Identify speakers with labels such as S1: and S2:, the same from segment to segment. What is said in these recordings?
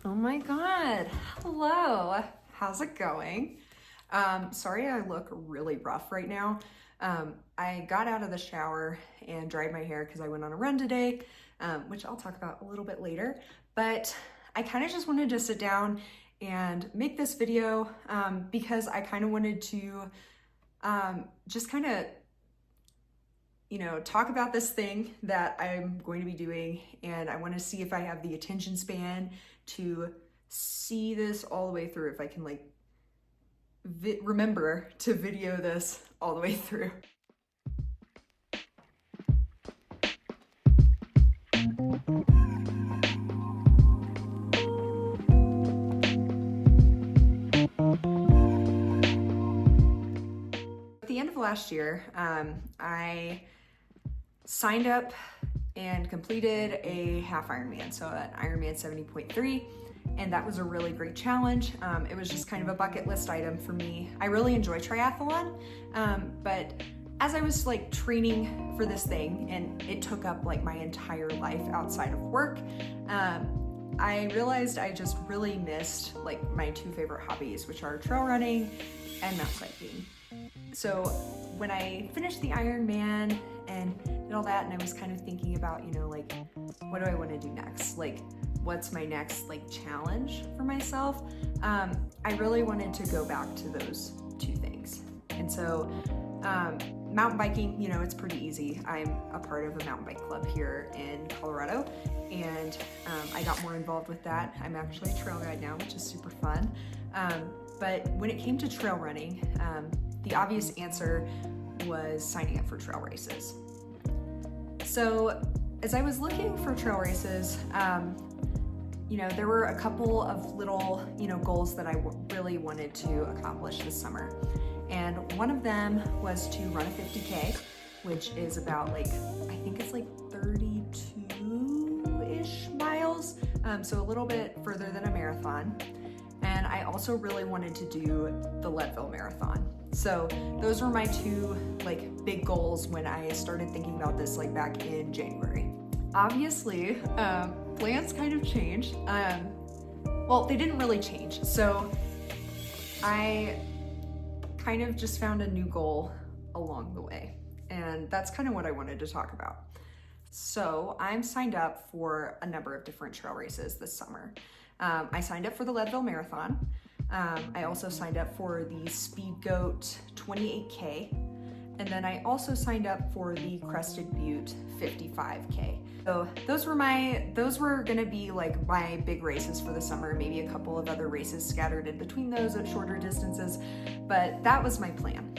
S1: Oh my God, hello, how's it going? Sorry I look really rough right now. I got out of the shower and dried my hair because I went on a run today, which I'll talk about a little bit later, but I kind of just wanted to sit down and make this video because I kind of wanted to just kind of talk about this thing that I'm going to be doing, and I want to see if I have the attention span to see this all the way through, if I can remember to video this all the way through. At the end of last year, I signed up and completed a half Ironman, so an Ironman 70.3, and that was a really great challenge. It was just kind of a bucket list item for me. I really enjoy triathlon, but as I was training for this thing, and it took up my entire life outside of work, I realized I just really missed my two favorite hobbies, which are trail running and mountain biking. So when I finished the Ironman and did all that, and I was kind of thinking about, what do I want to do next? What's my next challenge for myself? I really wanted to go back to those two things. And so mountain biking, it's pretty easy. I'm a part of a mountain bike club here in Colorado, and I got more involved with that. I'm actually a trail guide now, which is super fun. But when it came to trail running, the obvious answer was signing up for trail races. So as I was looking for trail races, there were a couple of little, goals that I really wanted to accomplish this summer. And one of them was to run a 50K, which is about I think it's 32-ish miles. So a little bit further than a marathon. And I also really wanted to do the Leadville Marathon. So those were my two big goals when I started thinking about this back in January. Obviously, plans kind of changed. Well, they didn't really change. So I kind of just found a new goal along the way. And that's kind of what I wanted to talk about. So I'm signed up for a number of different trail races this summer. I signed up for the Leadville Marathon. I also signed up for the Speed Goat 28K. And then I also signed up for the Crested Butte 55K. So those were gonna be my big races for the summer, maybe a couple of other races scattered in between those at shorter distances, but that was my plan.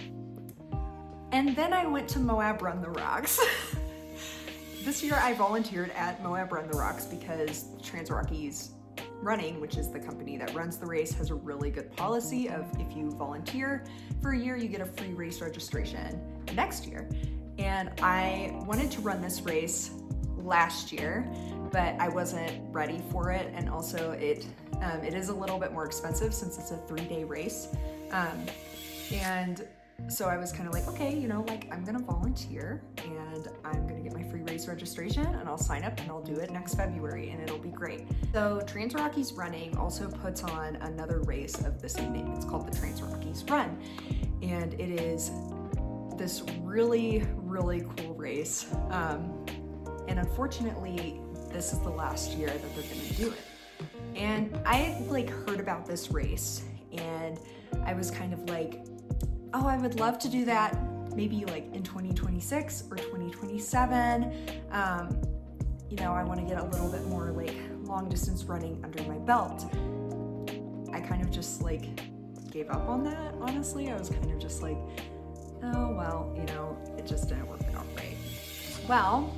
S1: And then I went to Moab Run the Rocks. This year I volunteered at Moab Run the Rocks because Transrockies Running, which is the company that runs the race, has a really good policy of if you volunteer for a year, you get a free race registration next year. And I wanted to run this race last year, but I wasn't ready for it. And also it is a little bit more expensive since it's a 3-day race. And so I was kind of okay, I'm gonna volunteer and I'm gonna get my free race registration and I'll sign up and I'll do it next February and it'll be great. So Transrockies Running also puts on another race of the same name. It's called the Transrockies Run. And it is this really, really cool race. And unfortunately, this is the last year that they're gonna do it. And I had heard about this race and I was kind of oh, I would love to do that maybe in 2026 or 2027. I want to get a little bit more long distance running under my belt. I kind of just gave up on that, honestly. I was kind of just oh, well, it just didn't work out right. Well,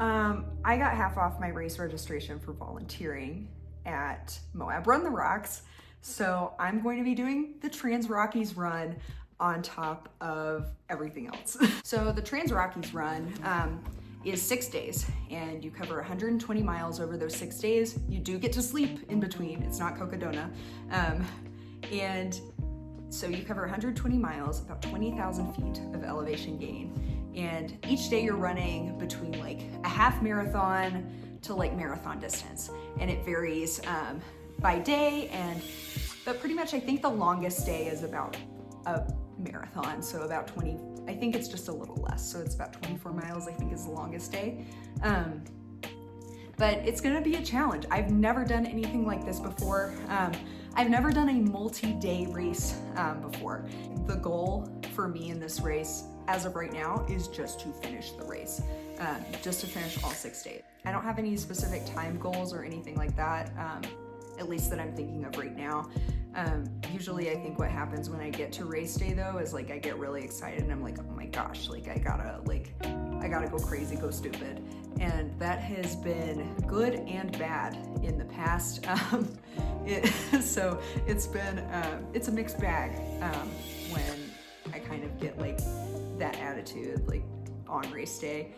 S1: I got half off my race registration for volunteering at Moab Run the Rocks. So I'm going to be doing the Transrockies Run on top of everything else. So the Transrockies Run is 6 days and you cover 120 miles over those 6 days. You do get to sleep in between. It's not Cocodona. And so you cover 120 miles, about 20,000 feet of elevation gain. And each day you're running between a half marathon to like marathon distance, and it varies by day, but pretty much I think the longest day is about a marathon, so about 20, I think it's just a little less, so it's about 24 miles I think is the longest day. But it's gonna be a challenge. I've never done anything like this before. I've never done a multi-day race before. The goal for me in this race, as of right now, is just to finish the race, just to finish all 6 days. I don't have any specific time goals or anything like that, at least that I'm thinking of right now. Usually I think what happens when I get to race day though is like I get really excited and I'm like, oh my gosh, like I gotta go crazy, go stupid. And that has been good and bad in the past. So it's been, it's a mixed bag when I kind of get like that attitude like on race day.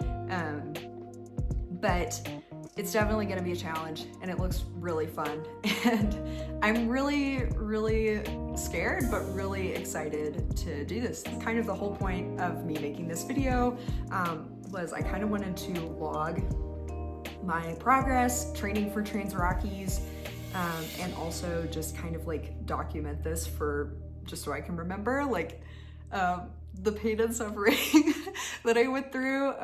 S1: But it's definitely gonna be a challenge and it looks really fun. And I'm really, really scared, but really excited to do this. Kind of the whole point of me making this video was I kind of wanted to log my progress training for Transrockies, and also just kind of like document this for, just so I can remember like the pain and suffering that I went through.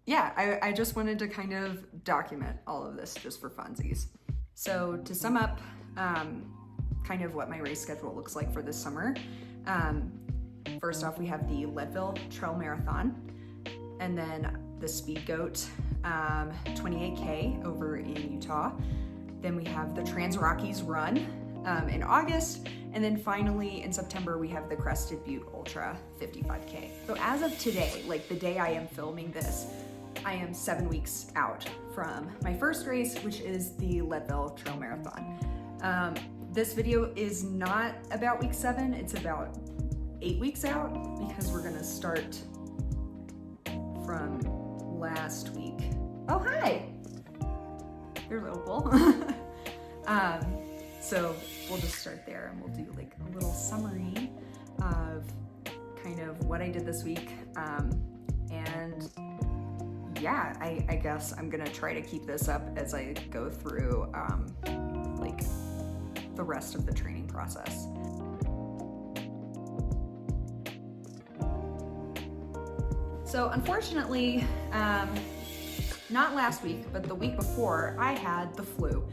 S1: Yeah, I just wanted to kind of document all of this just for funsies. So to sum up kind of what my race schedule looks like for this summer, first off we have the Leadville Trail Marathon, and then the Speed Goat 28K over in Utah. Then we have the Transrockies Run in August, and then finally in September we have the Crested Butte Ultra 55K. So as of today, like the day I am filming this, I am 7 weeks out from my first race, which is the Leadville Trail Marathon. This video is not about week 7, it's about 8 weeks out, because we're gonna start from last week. Oh, hi! There's Opal. So we'll just start there and we'll do like a little summary of kind of what I did this week. And yeah, I guess I'm gonna try to keep this up as I go through like the rest of the training process. So unfortunately, not last week, but the week before, I had the flu.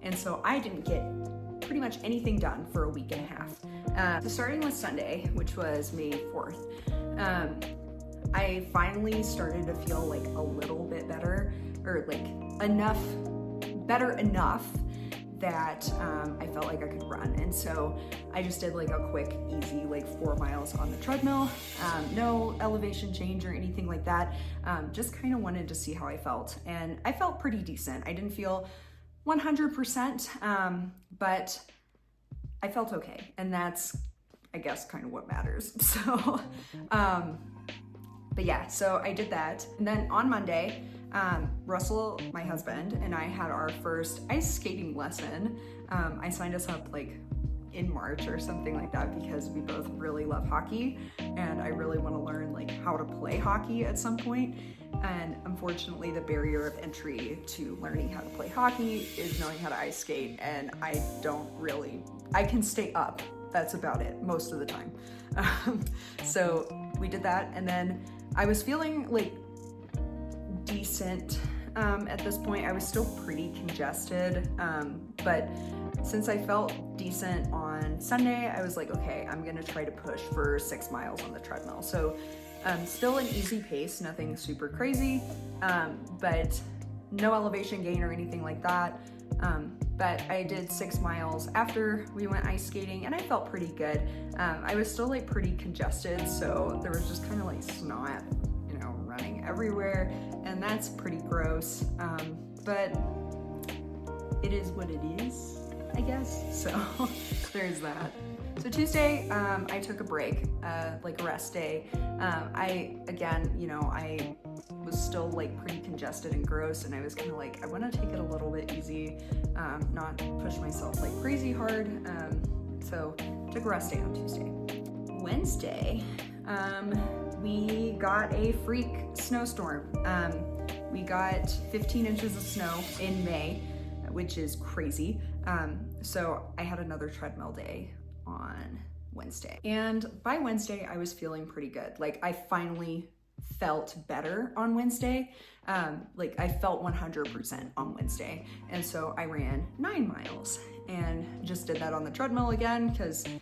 S1: And so I didn't get pretty much anything done for a week and a half. So starting with Sunday, which was May 4th, I finally started to feel like a little bit better, or like better enough that I felt like I could run. And so I just did like a quick, easy, like 4 miles on the treadmill. No elevation change or anything like that. Just kind of wanted to see how I felt. And I felt pretty decent. I didn't feel 100%, but I felt okay. And that's, I guess, kind of what matters. So, but yeah, so I did that. And then on Monday, Russell, my husband, and I had our first ice skating lesson. I signed us up like in March or something like that because we both really love hockey and I really want to learn like how to play hockey at some point. And unfortunately the barrier of entry to learning how to play hockey is knowing how to ice skate, and I can stay up. That's about it most of the time. So we did that, and then I was feeling like decent at this point. I was still pretty congested, but since I felt decent on Sunday, I was like, okay, I'm gonna try to push for 6 miles on the treadmill. So still an easy pace, nothing super crazy, but no elevation gain or anything like that. But I did 6 miles after we went ice skating and I felt pretty good. I was still like pretty congested, so there was just kind of like snot, you know, running everywhere, and that's pretty gross. But it is what it is, I guess. So there's that. So Tuesday, I took a break, like a rest day. I was still like pretty congested and gross, and I was kind of like, I want to take it a little bit easy, not push myself like crazy hard. So took a rest day on Tuesday. Wednesday, we got a freak snowstorm. We got 15 inches of snow in May, which is crazy. So I had another treadmill day on Wednesday. And by Wednesday, I was feeling pretty good. Like I finally felt better on Wednesday. Like I felt 100% on Wednesday. And so I ran 9 miles and just did that on the treadmill again because it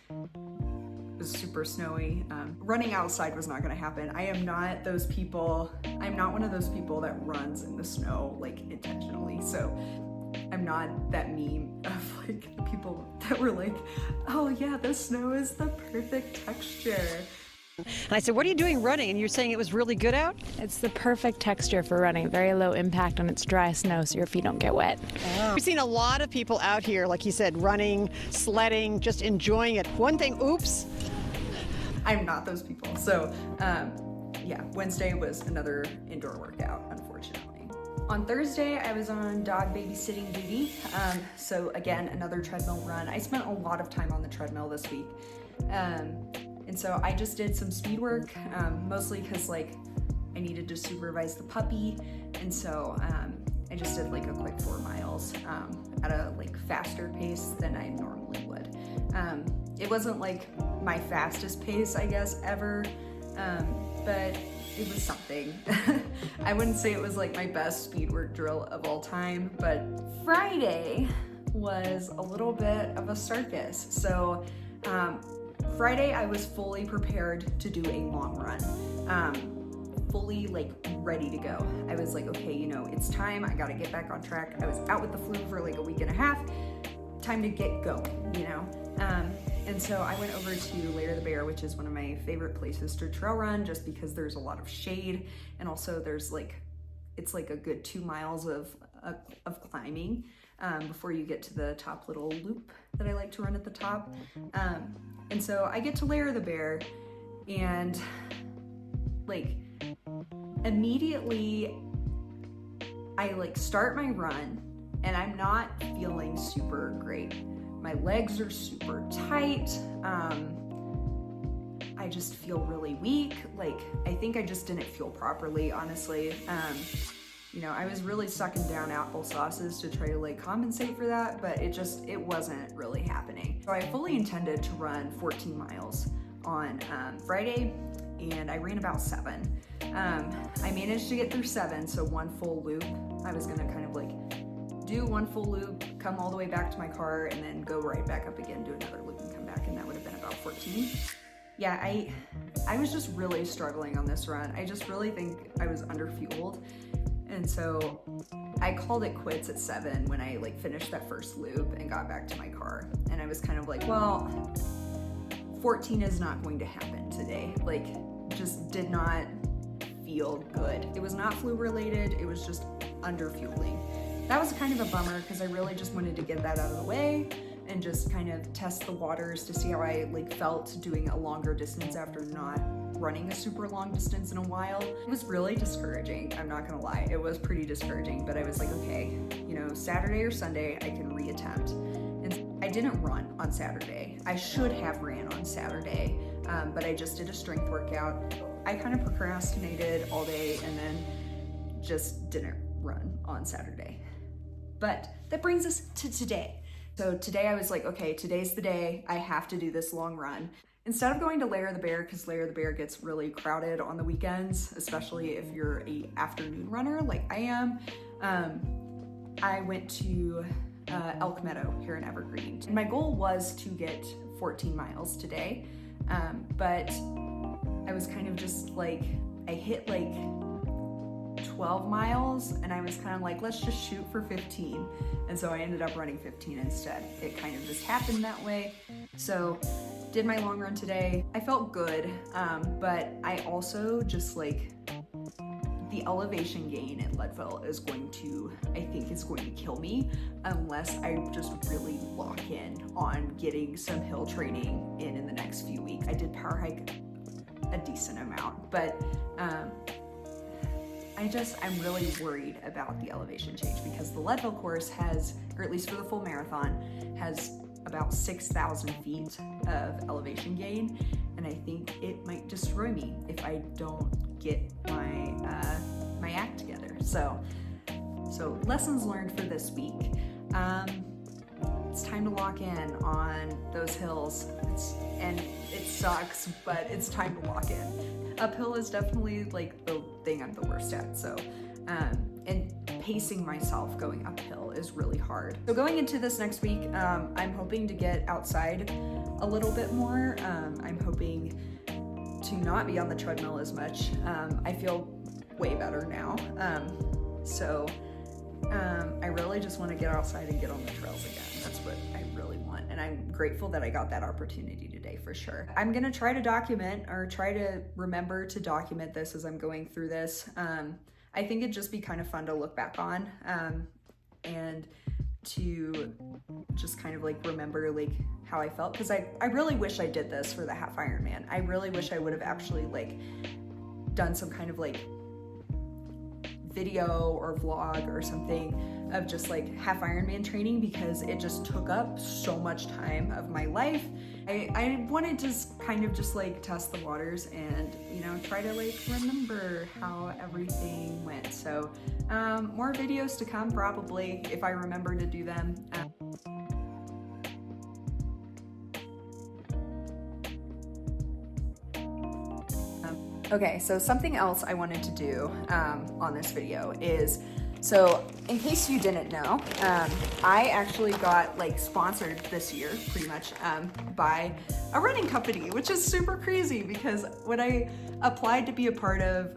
S1: was super snowy. Running outside was not gonna happen. I am not those people, I'm not one of those people that runs in the snow like intentionally. So I'm not that meme of like people that were like, oh yeah, the snow is the perfect texture.
S2: And I said, what are you doing running? And you're saying it was really good out?
S3: It's the perfect texture for running. Very low impact on its dry snow so your feet don't get wet.
S2: Oh. We've seen a lot of people out here, like you said, running, sledding, just enjoying it. One thing, oops.
S1: I'm not those people. So yeah, Wednesday was another indoor workout, unfortunately. On Thursday, I was on dog babysitting duty. So again, another treadmill run. I spent a lot of time on the treadmill this week. And so I just did some speed work, mostly because like I needed to supervise the puppy. And so I just did like a quick 4 miles at a like faster pace than I normally would. It wasn't like my fastest pace, I guess, ever, but it was something. I wouldn't say it was like my best speed work drill of all time, but Friday was a little bit of a circus. So Friday I was fully prepared to do a long run, fully like ready to go. I was like, okay, you know, it's time, I gotta get back on track. I was out with the flu for like a week and a half, time to get going, you know? And so I went over to Lair the Bear, which is one of my favorite places to trail run just because there's a lot of shade. And also there's like, it's like a good 2 miles of climbing before you get to the top little loop that I like to run at the top. And so I get to Lair the Bear and like immediately I like start my run and I'm not feeling super great. My legs are super tight. I just feel really weak. Like, I think I just didn't feel properly, honestly. You know, I was really sucking down applesauces to try to like compensate for that, but it wasn't really happening. So I fully intended to run 14 miles on Friday, and I ran about 7. I managed to get through 7, so 1 full loop. I was gonna kind of like do 1 full loop, come all the way back to my car, and then go right back up again, do another loop and come back, and that would have been about 14. Yeah, I was just really struggling on this run. I just really think I was underfueled. And so I called it quits at 7 when I like finished that first loop and got back to my car. And I was kind of like, well, 14 is not going to happen today. Like, just did not feel good. It was not flu related, it was just underfueling. That was kind of a bummer because I really just wanted to get that out of the way and just kind of test the waters to see how I like felt doing a longer distance after not running a super long distance in a while. It was really discouraging, I'm not gonna lie. It was pretty discouraging, but I was like, okay, you know, Saturday or Sunday I can reattempt. And I didn't run on Saturday. I should have ran on Saturday, but I just did a strength workout. I kind of procrastinated all day and then just didn't run on Saturday. But that brings us to today. So today I was like, okay, today's the day. I have to do this long run. Instead of going to Lair the Bear, because Lair the Bear gets really crowded on the weekends, especially if you're a afternoon runner like I am, I went to Elk Meadow here in Evergreen. And my goal was to get 14 miles today, but I was kind of just like, I hit like 12 miles and I was kind of like, let's just shoot for 15. And so I ended up running 15 instead. It kind of just happened that way. So did my long run today. I felt good, but I also just like, the elevation gain at Leadville is going to, I think it's going to kill me unless I just really lock in on getting some hill training in the next few weeks. I did power hike a decent amount, but I'm really worried about the elevation change because the Leadville course has, or at least for the full marathon, has about 6,000 feet of elevation gain, and I think it might destroy me if I don't get my my act together. So lessons learned for this week. It's time to lock in on those hills. And it sucks, but it's time to lock in. Uphill is definitely like the thing I'm the worst at. So, and pacing myself going uphill is really hard. So going into this next week, I'm hoping to get outside a little bit more. I'm hoping to not be on the treadmill as much. I feel way better now. I really just want to get outside and get on the trails again. That's what I really want. And I'm grateful that I got that opportunity today for sure. I'm going to try to document or try to remember to document this as I'm going through this. I think it'd just be kind of fun to look back on and to just kind of like remember like how I felt. Because I really wish I did this for the half Ironman. I really wish I would have actually like done some kind of like video or vlog or something of just like half Ironman training, because it just took up so much time of my life. I wanted to kind of just like test the waters and, you know, try to like remember how everything went. So more videos to come probably if I remember to do them. Okay, so something else I wanted to do on this video is, so in case you didn't know, I actually got like sponsored this year pretty much by a running company, which is super crazy because when I applied to be a part of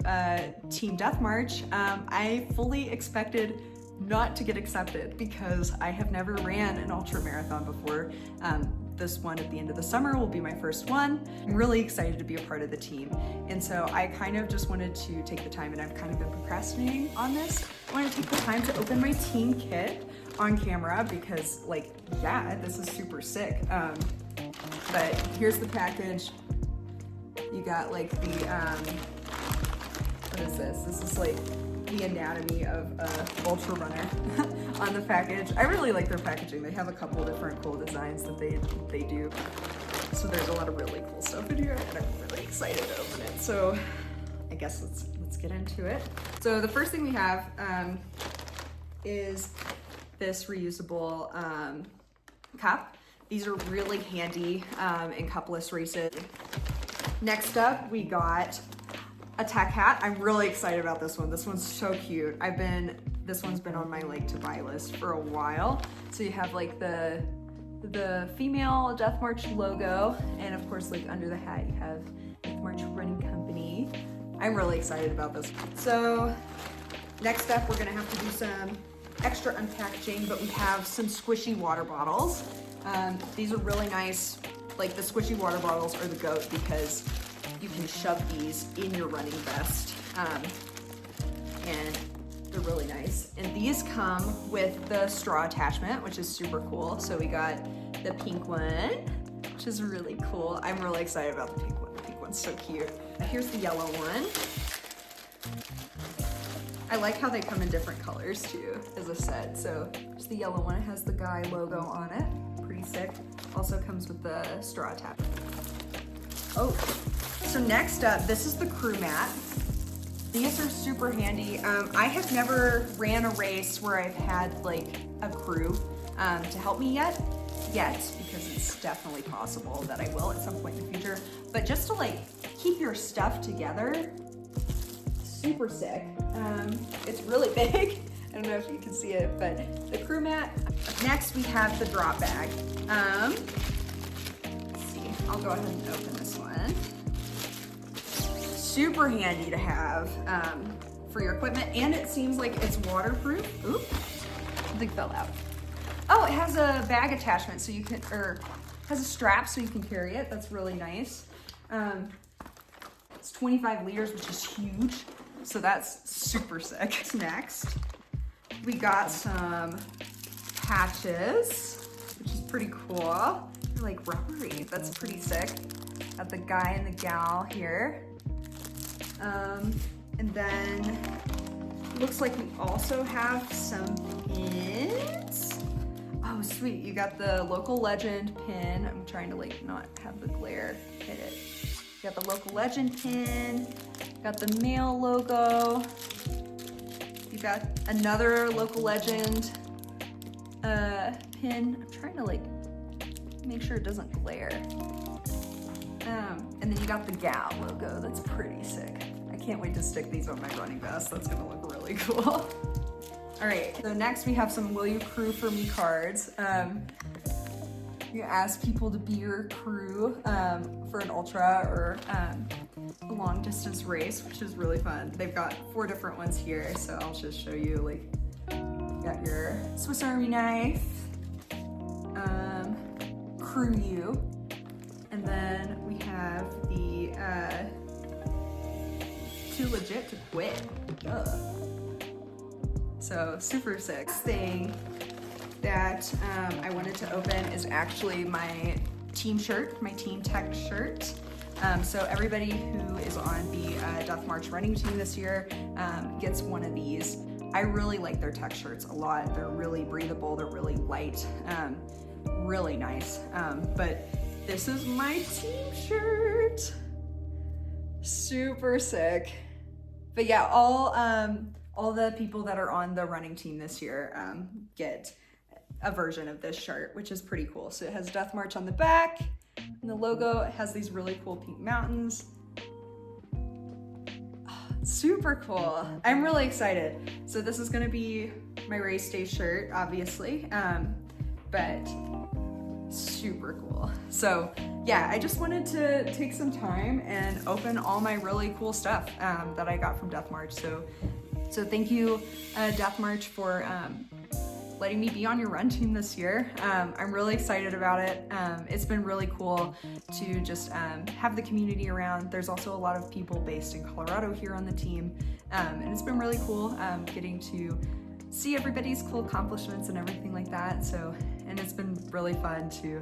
S1: Team Death March, I fully expected not to get accepted because I have never ran an ultra marathon before. This one at the end of the summer will be my first one. I'm really excited to be a part of the team. And so I kind of just wanted to take the time, and I've kind of been procrastinating on this. I want to take the time to open my team kit on camera because like, yeah, this is super sick. But here's the package. You got like the, what is this? This is like the anatomy of a ultra runner on the package. I really like their packaging. They have a couple of different cool designs that they do. So there's a lot of really cool stuff in here, and I'm really excited to open it. So I guess let's get into it. So the first thing we have is this reusable cup. These are really handy in cupless races. Next up, we got a tech hat. I'm really excited about this one. This one's so cute. This one's been on my like to buy list for a while. So you have like the female Death March logo, and of course like under the hat you have Death March Running Company. I'm really excited about this. So next up we're gonna have to do some extra unpackaging, but we have some squishy water bottles. These are really nice. Like the squishy water bottles are the GOAT because you can shove these in your running vest, and they're really nice. And these come with the straw attachment, which is super cool. So we got the pink one, which is really cool. I'm really excited about the pink one. The pink one's so cute. Here's the yellow one. I like how they come in different colors too as a set. So there's the yellow one. It has the Guy logo on it. Pretty sick. Also comes with the straw attachment. Oh. So next up, this is the crew mat. These are super handy. I have never ran a race where I've had like a crew to help me yet, because it's definitely possible that I will at some point in the future. But just to like keep your stuff together, super sick. It's really big. I don't know if you can see it, but the crew mat. Next we have the drop bag. Let's see, I'll go ahead and open this one. Super handy to have for your equipment, and it seems like it's waterproof. Oop, something fell out. Oh, it has a bag attachment so you can, or has a strap so you can carry it. That's really nice. It's 25 liters, which is huge. So that's super sick. Next, we got some patches, which is pretty cool. They're like rubbery. That's pretty sick. Got the guy and the gal here. And then looks like we also have some pins. Oh, sweet. You got the local legend pin. I'm trying to like not have the glare hit it. You got the local legend pin. Got the male logo. got another local legend pin. I'm trying to like make sure it doesn't glare. And then you got the gal logo. That's pretty sick. I can't wait to stick these on my running vest. That's gonna look really cool. All right, so next we have some Will You Crew For Me cards. You ask people to be your crew for an ultra or a long distance race, which is really fun. They've got 4 different ones here, so I'll just show you. Like, you got your Swiss Army knife, Crew You, and then we have the Too Legit to Quit. Ugh. So super sick. Thing that I wanted to open is actually my team shirt, my Team Tech shirt. So everybody who is on the Death March running team this year gets one of these. I really like their tech shirts a lot. They're really breathable, they're really light, really nice. But this is my team shirt. Super sick. But yeah, all the people that are on the running team this year get a version of this shirt, which is pretty cool. So it has Death March on the back, and the logo, it has these really cool pink mountains. Oh, super cool. I'm really excited. So this is gonna be my race day shirt, obviously, but super cool. So yeah, I just wanted to take some time and open all my really cool stuff that I got from Death March. So thank you, Death March, for letting me be on your run team this year. I'm really excited about it. It's been really cool to just have the community around. There's also a lot of people based in Colorado here on the team, and it's been really cool getting to see everybody's cool accomplishments and everything like that. So, and it's been really fun to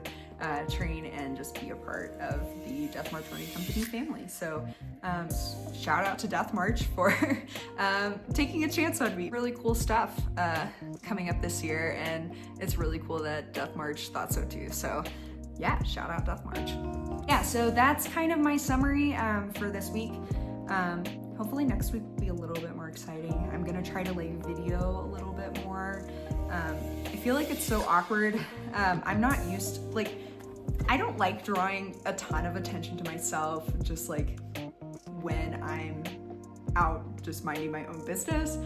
S1: train and just be a part of the Death March Running Company family. So shout out to Death March for taking a chance on me. Really cool stuff coming up this year, and it's really cool that Death March thought so too. So yeah, shout out Death March. Yeah, so that's kind of my summary for this week. Hopefully next week will be a little bit more exciting. I'm gonna try to like video a little bit more. I feel like it's so awkward. I'm not used, like, I don't like drawing a ton of attention to myself, just like when I'm out just minding my own business.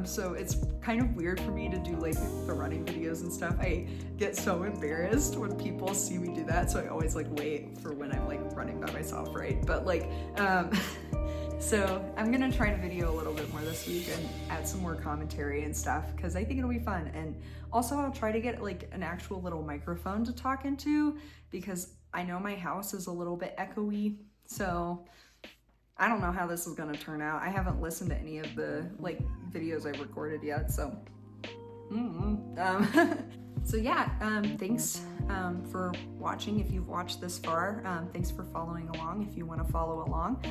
S1: So it's kind of weird for me to do like the running videos and stuff. I get so embarrassed when people see me do that, so I always like wait for when I'm like running by myself, right? But like, so I'm gonna try to video a little bit more this week and add some more commentary and stuff, because I think it'll be fun. And also I'll try to get like an actual little microphone to talk into, because I know my house is a little bit echoey. So I don't know how this is gonna turn out. I haven't listened to any of the like videos I've recorded yet, so. So yeah, thanks for watching if you've watched this far. Thanks for following along if you want to follow along.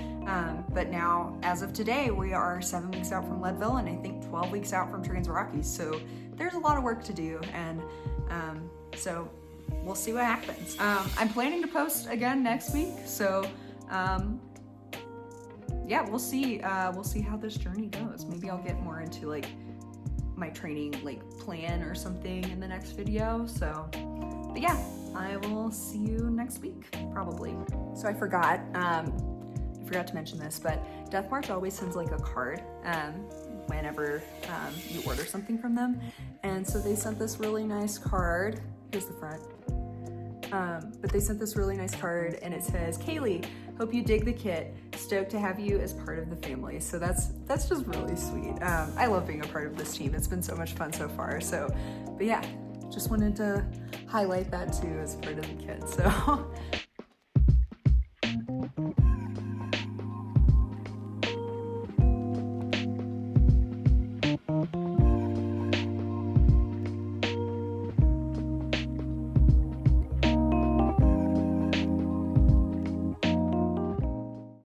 S1: But now, as of today, we are 7 weeks out from Leadville, and I think 12 weeks out from Transrockies. So there's a lot of work to do, and so we'll see what happens. I'm planning to post again next week, so yeah, we'll see how this journey goes. Maybe I'll get more into like my training like plan or something in the next video. So, but yeah, I will see you next week probably. So I forgot to mention this, but Death March always sends like a card whenever you order something from them, and so they sent this really nice card. Here's the front. But they sent this really nice card, and it says, "Kaylee, hope you dig the kit. Stoked to have you as part of the family." So that's just really sweet. I love being a part of this team. It's been so much fun so far. So, but yeah, just wanted to highlight that too as part of the kit. So